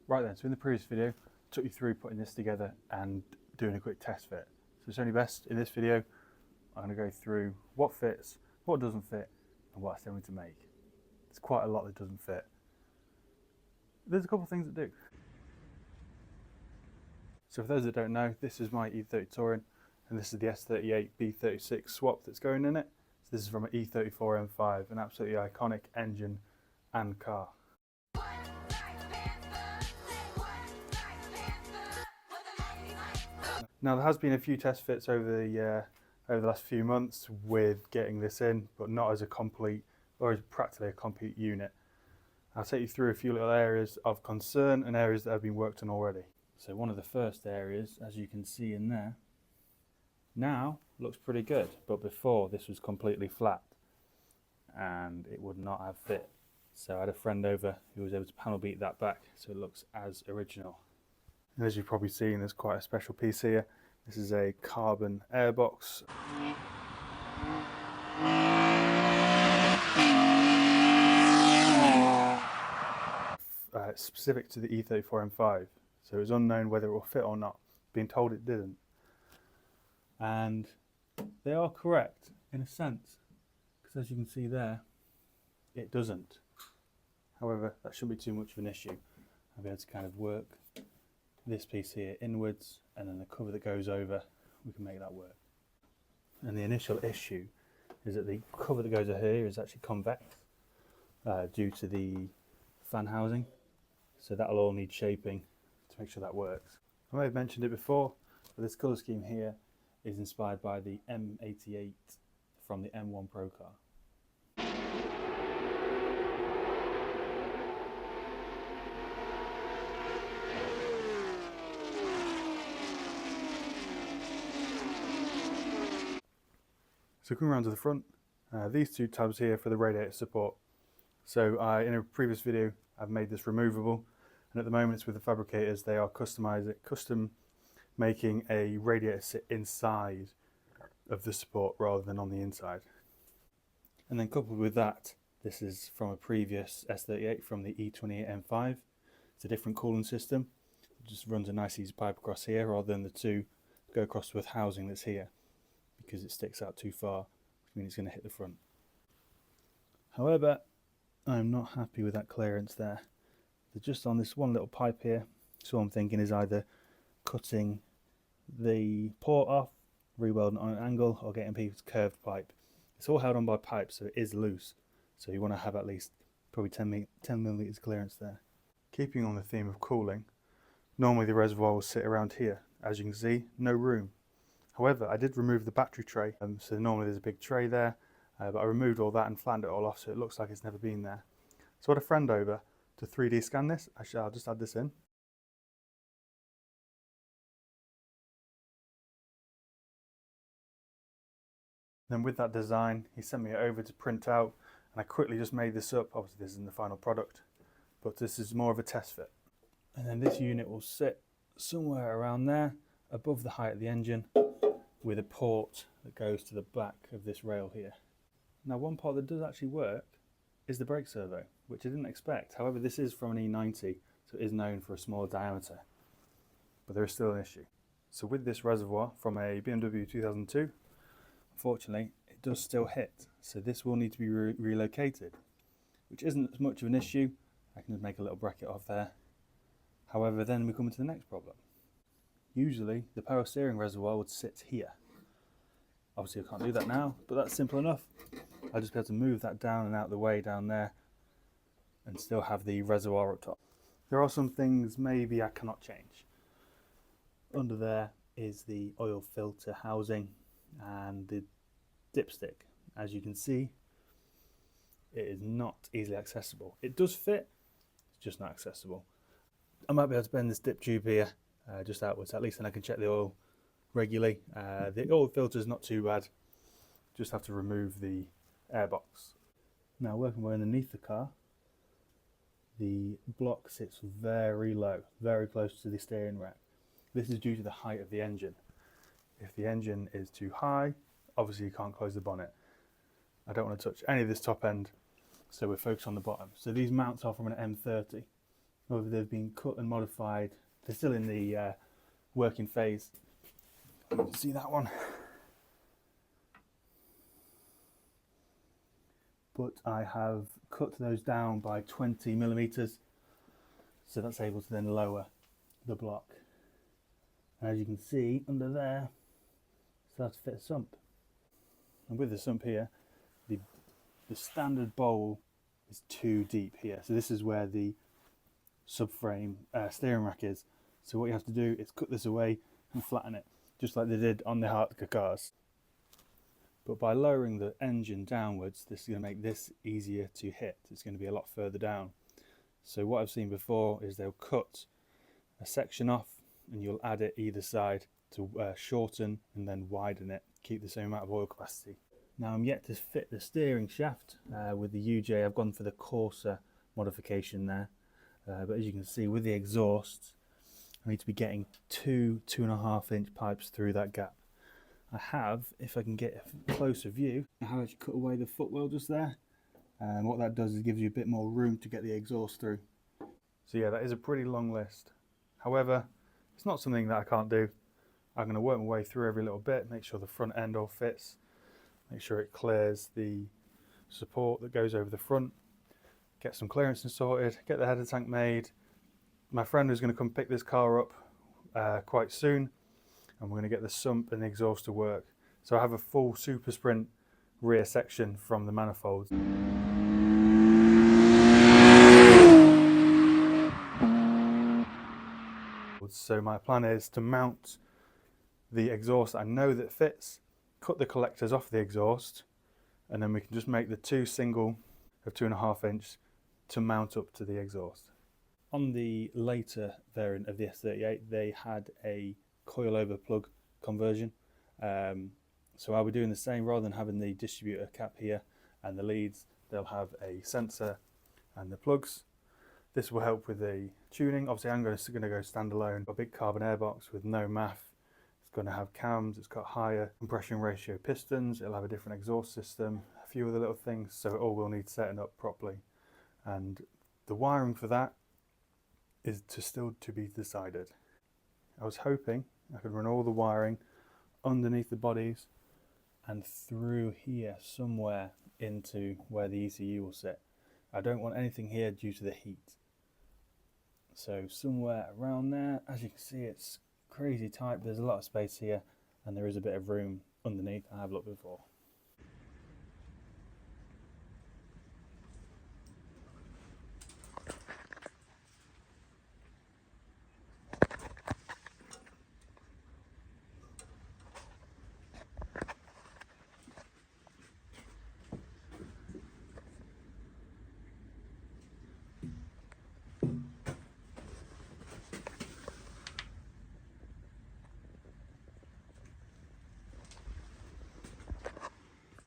Right then, so in the previous video, I took you through putting this together and doing a quick test fit. So it's only best in this video, I'm going to go through what fits, what doesn't fit, and what I still need to make. There's quite a lot that doesn't fit. There's a couple of things that do. So for those that don't know, this is my E30 Touring, and this is the S38B36 swap that's going in it. So this is from an E34 M5, an absolutely iconic engine and car. Now there has been a few test fits over the last few months with getting this in, but not as a complete, or as practically a complete unit. I'll take you through a few little areas of concern and areas that have been worked on already. So one of the first areas, as you can see in there, now looks pretty good, but before this was completely flat and it would not have fit. So I had a friend over who was able to panel beat that back so it looks as original. And as you've probably seen, there's quite a special piece here. This is a carbon airbox. Specific to the E34 M5. So it was unknown whether it will fit or not, being told it didn't. And they are correct in a sense, because as you can see there, it doesn't. However, that shouldn't be too much of an issue. I'll be able to kind of work this piece here inwards, and then the cover that goes over, we can make that work. And the initial issue is that the cover that goes over here is actually convex due to the fan housing. So that'll all need shaping to make sure that works. I may have mentioned it before, but this colour scheme here is inspired by the M88 from the M1 Pro car. So coming around to the front, these two tabs here for the radiator support. So in a previous video I've made this removable, and at the moment it's with the fabricators. They are custom making a radiator sit inside of the support rather than on the inside. And then coupled with that, this is from a previous S38 from the E28 M5. It's a different cooling system. It just runs a nice easy pipe across here rather than the two go across with housing that's here, because it sticks out too far, which means it's going to hit the front. However, I'm not happy with that clearance there. They're just on this one little pipe here, so what I'm thinking is either cutting the port off, rewelding it on an angle, or getting a piece of curved pipe. It's all held on by pipe, so it is loose, so you want to have at least probably 10 millimeters clearance there. Keeping on the theme of cooling, normally the reservoir will sit around here. As you can see, no room. However, I did remove the battery tray, so normally there's a big tray there, but I removed all that and flattened it all off so it looks like it's never been there. So I had a friend over to 3D scan this. Actually, I'll just add this in. Then with that design, he sent me it over to print out, and I quickly just made this up. Obviously this isn't the final product, but this is more of a test fit. And then this unit will sit somewhere around there, above the height of the engine, with a port that goes to the back of this rail here. Now one part that does actually work is the brake servo, which I didn't expect. However, this is from an E90, so it is known for a smaller diameter, but there is still an issue. So with this reservoir from a BMW 2002, unfortunately it does still hit, so this will need to be relocated, which isn't as much of an issue. I can just make a little bracket off there. However, then we come into the next problem. Usually the power steering reservoir would sit here. Obviously I can't do that now, but that's simple enough. I'll just be able to move that down and out of the way down there and still have the reservoir up top. There are some things maybe I cannot change. Under there is the oil filter housing and the dipstick. As you can see, it is not easily accessible. It does fit, it's just not accessible. I might be able to bend this dip tube here just outwards, at least then I can check the oil regularly. The oil filter is not too bad, just have to remove the airbox. Now working way underneath the car, the block sits very low, very close to the steering rack. This is due to the height of the engine. If the engine is too high, obviously you can't close the bonnet. I don't want to touch any of this top end, so we're focused on the bottom. So these mounts are from an M30. whether they've been cut and modified. They're still in the working phase. You can see that one. But I have cut those down by 20 millimeters, so that's able to then lower the block. And as you can see under there, so that's fit a sump. And with the sump here, the standard bowl is too deep here. So this is where the subframe steering rack is. So what you have to do is cut this away and flatten it, just like they did on the Hartka cars. But by lowering the engine downwards, this is going to make this easier to hit. It's going to be a lot further down. So what I've seen before is they'll cut a section off and you'll add it either side to shorten and then widen it, keep the same amount of oil capacity. Now I'm yet to fit the steering shaft with the UJ. I've gone for the coarser modification there, but as you can see with the exhaust, I need to be getting 2.5 inch pipes through that gap. I have, if I can get a closer view, I have actually cut away the footwell just there, and what that does is gives you a bit more room to get the exhaust through. So yeah, that is a pretty long list. However, it's not something that I can't do. I'm going to work my way through every little bit, make sure the front end all fits, make sure it clears the support that goes over the front, get some clearances sorted, get the header tank made. My friend is going to come pick this car up quite soon, and we're going to get the sump and the exhaust to work. So I have a full Super Sprint rear section from the manifolds. So my plan is to mount the exhaust I know that fits, cut the collectors off the exhaust, and then we can just make the two single of 2.5 inch to mount up to the exhaust. On the later variant of the S38, they had a coilover plug conversion, so I'll be doing the same. Rather than having the distributor cap here and the leads, they'll have a sensor and the plugs. This will help with the tuning. Obviously I'm going to go standalone. A big carbon airbox with no MAF. It's going to have cams, it's got higher compression ratio pistons, it'll have a different exhaust system, a few other little things, so it all will need setting up properly. And the wiring for that is still to be decided. I was hoping I could run all the wiring underneath the bodies and through here somewhere into where the ECU will sit. I don't want anything here due to the heat. So somewhere around there, as you can see, it's crazy tight. There's a lot of space here and there is a bit of room underneath. I have looked before.